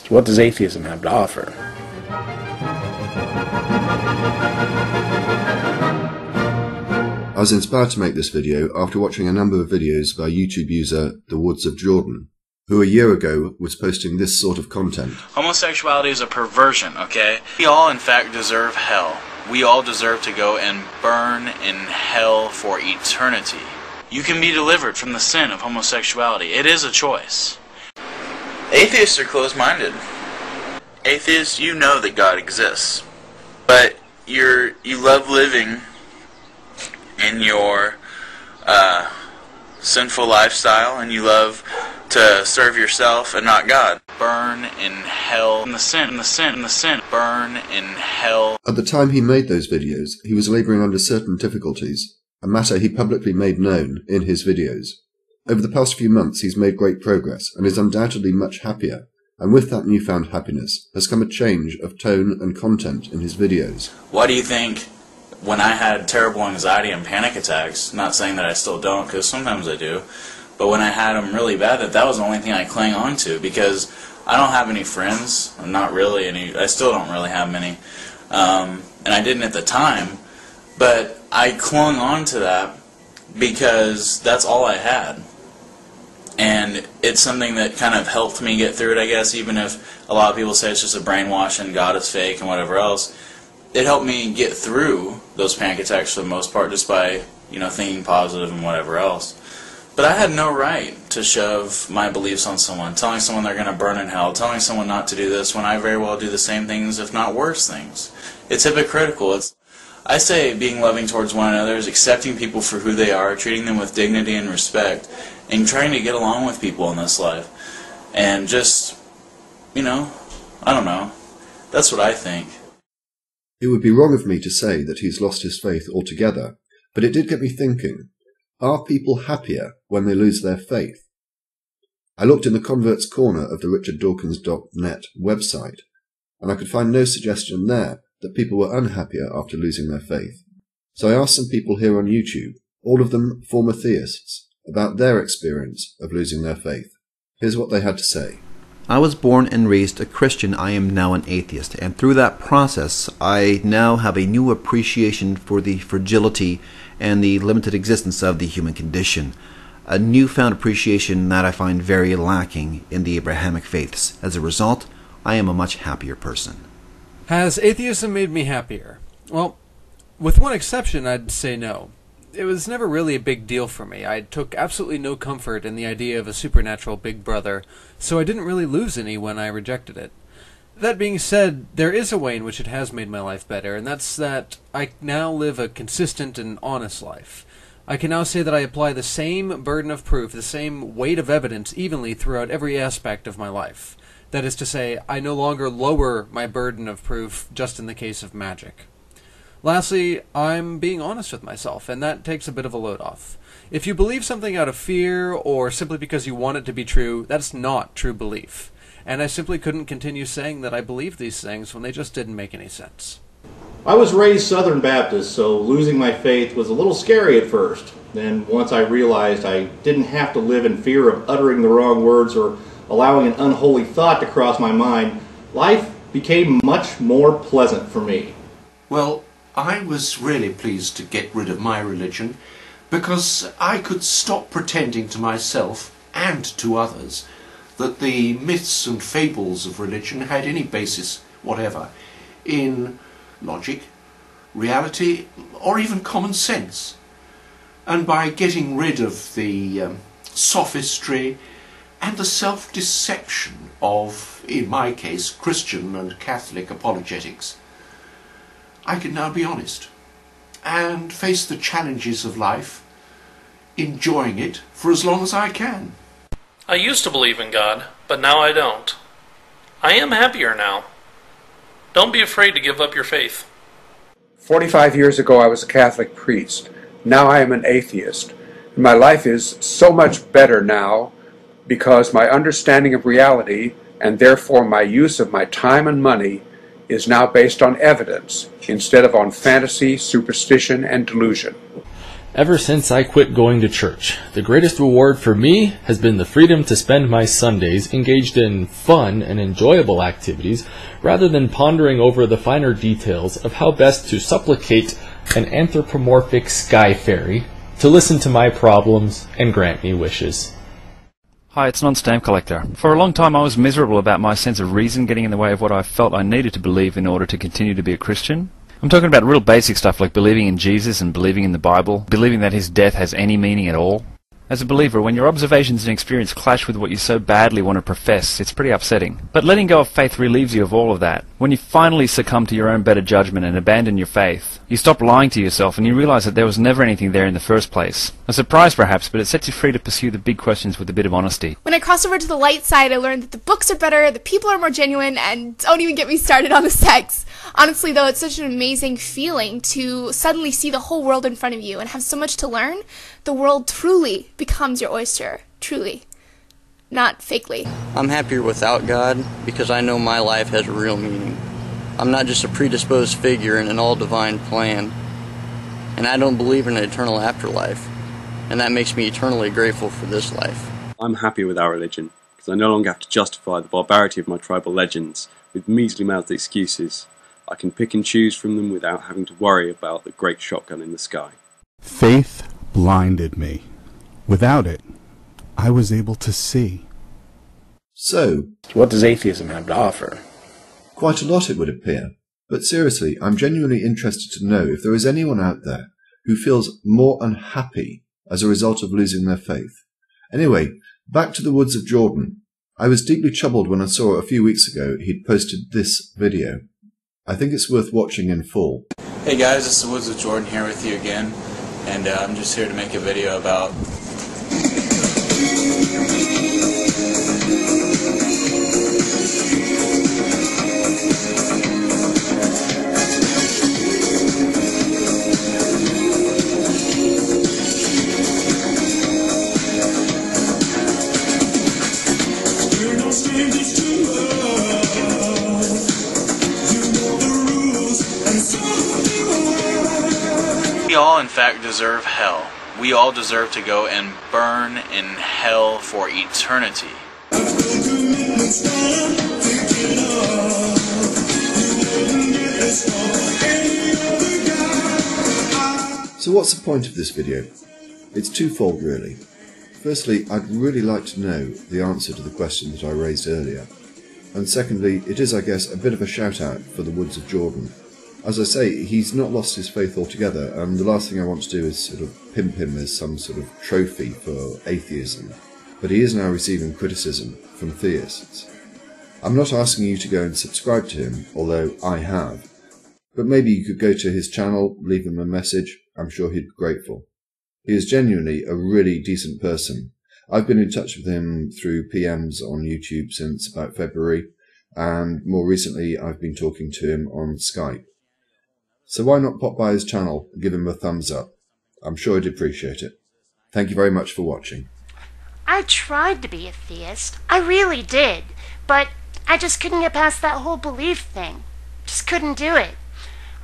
What does atheism have to offer? I was inspired to make this video after watching a number of videos by YouTube user thewoodsofjordan, who a year ago was posting this sort of content. Homosexuality is a perversion, okay? We all in fact deserve hell. We all deserve to go and burn in hell for eternity. You can be delivered from the sin of homosexuality. It is a choice. Atheists are closed-minded. Atheists, you know that God exists, but you love living in your sinful lifestyle, and you love to serve yourself and not God. Burn in hell in the sin, burn in hell. At the time he made those videos, he was labouring under certain difficulties, a matter he publicly made known in his videos. Over the past few months he's made great progress and is undoubtedly much happier, and with that newfound happiness has come a change of tone and content in his videos. Why do you think when I had terrible anxiety and panic attacks, not saying that I still don't, because sometimes I do, but when I had them really bad, that was the only thing I cling on to, because I don't have any friends, not really any, I still don't really have many, and I didn't at the time, but I clung on to that because that's all I had. And it's something that kind of helped me get through it, I guess, even if a lot of people say it's just a brainwash and God is fake and whatever else. It helped me get through those panic attacks for the most part just by, thinking positive and whatever else. But I had no right to shove my beliefs on someone, telling someone they're going to burn in hell, telling someone not to do this when I very well do the same things, if not worse things. It's hypocritical. I say being loving towards one another is accepting people for who they are, treating them with dignity and respect, and trying to get along with people in this life. And just, I don't know. That's what I think. It would be wrong of me to say that he's lost his faith altogether, but it did get me thinking, are people happier when they lose their faith? I looked in the Converts Corner of the richarddawkins.net website, and I could find no suggestion there that people were unhappier after losing their faith. So I asked some people here on YouTube, all of them former theists, about their experience of losing their faith. Here's what they had to say. I was born and raised a Christian. I am now an atheist, and through that process I now have a new appreciation for the fragility and the limited existence of the human condition. A newfound appreciation that I find very lacking in the Abrahamic faiths. As a result, I am a much happier person. Has atheism made me happier? Well, with one exception, I'd say no. It was never really a big deal for me. I took absolutely no comfort in the idea of a supernatural big brother, so I didn't really lose any when I rejected it. That being said, there is a way in which it has made my life better, and that's that I now live a consistent and honest life. I can now say that I apply the same burden of proof, the same weight of evidence evenly throughout every aspect of my life. That is to say, I no longer lower my burden of proof just in the case of magic. Lastly, I'm being honest with myself, and that takes a bit of a load off. If you believe something out of fear, or simply because you want it to be true, that's not true belief. And I simply couldn't continue saying that I believed these things when they just didn't make any sense. I was raised Southern Baptist, so losing my faith was a little scary at first. Then once I realized I didn't have to live in fear of uttering the wrong words or allowing an unholy thought to cross my mind, life became much more pleasant for me. Well, I was really pleased to get rid of my religion because I could stop pretending to myself and to others that the myths and fables of religion had any basis whatever in logic, reality, or even common sense. And by getting rid of the sophistry and the self-deception of, in my case, Christian and Catholic apologetics, I can now be honest and face the challenges of life, enjoying it for as long as I can. I used to believe in God, but now I don't. I am happier now. Don't be afraid to give up your faith. 45 years ago I was a Catholic priest. Now I am an atheist. My life is so much better now because my understanding of reality, and therefore my use of my time and money, is now based on evidence instead of on fantasy, superstition, and delusion. Ever since I quit going to church, the greatest reward for me has been the freedom to spend my Sundays engaged in fun and enjoyable activities rather than pondering over the finer details of how best to supplicate an anthropomorphic sky fairy to listen to my problems and grant me wishes. Hi, it's Non-Stamp Collector. For a long time I was miserable about my sense of reason getting in the way of what I felt I needed to believe in order to continue to be a Christian. I'm talking about real basic stuff like believing in Jesus and believing in the Bible, believing that his death has any meaning at all. As a believer, when your observations and experience clash with what you so badly want to profess, it's pretty upsetting. But letting go of faith relieves you of all of that. When you finally succumb to your own better judgment and abandon your faith, you stop lying to yourself and you realize that there was never anything there in the first place. A surprise perhaps, but it sets you free to pursue the big questions with a bit of honesty. When I crossed over to the light side, I learned that the books are better, the people are more genuine, and don't even get me started on the sex. Honestly, though, it's such an amazing feeling to suddenly see the whole world in front of you and have so much to learn. The world truly becomes your oyster. Truly. Not fakely. I'm happier without God because I know my life has a real meaning. I'm not just a predisposed figure in an all-divine plan. And I don't believe in an eternal afterlife. And that makes me eternally grateful for this life. I'm happy with our religion because I no longer have to justify the barbarity of my tribal legends with measly-mouthed excuses. I can pick and choose from them without having to worry about the great shotgun in the sky. Faith blinded me. Without it, I was able to see. So, what does atheism have to offer? Quite a lot, it would appear. But seriously, I'm genuinely interested to know if there is anyone out there who feels more unhappy as a result of losing their faith. Anyway, back to the Woods of Jordan. I was deeply troubled when I saw a few weeks ago he'd posted this video. I think it's worth watching in full. Hey guys, it's the Woods of Jordan here with you again, and I'm just here to make a video about we all in fact deserve hell. We all deserve to go and burn in hell for eternity. So what's the point of this video? It's twofold really. Firstly, I'd really like to know the answer to the question that I raised earlier. And secondly, it is, I guess, a bit of a shout out for the Woods of Jordan. As I say, he's not lost his faith altogether, and the last thing I want to do is sort of pimp him as some sort of trophy for atheism. But he is now receiving criticism from theists. I'm not asking you to go and subscribe to him, although I have. But maybe you could go to his channel, leave him a message. I'm sure he'd be grateful. He is genuinely a really decent person. I've been in touch with him through PMs on YouTube since about February, and more recently I've been talking to him on Skype. So why not pop by his channel and give him a thumbs up? I'm sure he'd appreciate it. Thank you very much for watching. I tried to be a theist. I really did. But I just couldn't get past that whole belief thing. Just couldn't do it.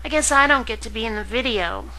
I guess I don't get to be in the video.